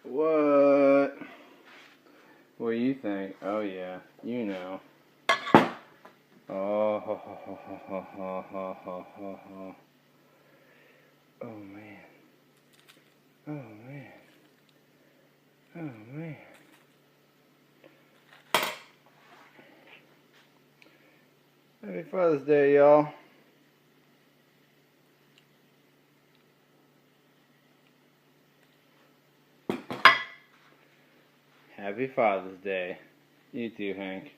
What? What do you think? Oh yeah, you know. Oh, ho, ho, ho, ho, ho, ho, ho, ho, ho. Oh man. Oh man. Oh man. Happy Father's Day, y'all. Happy Father's Day. You too, Hank.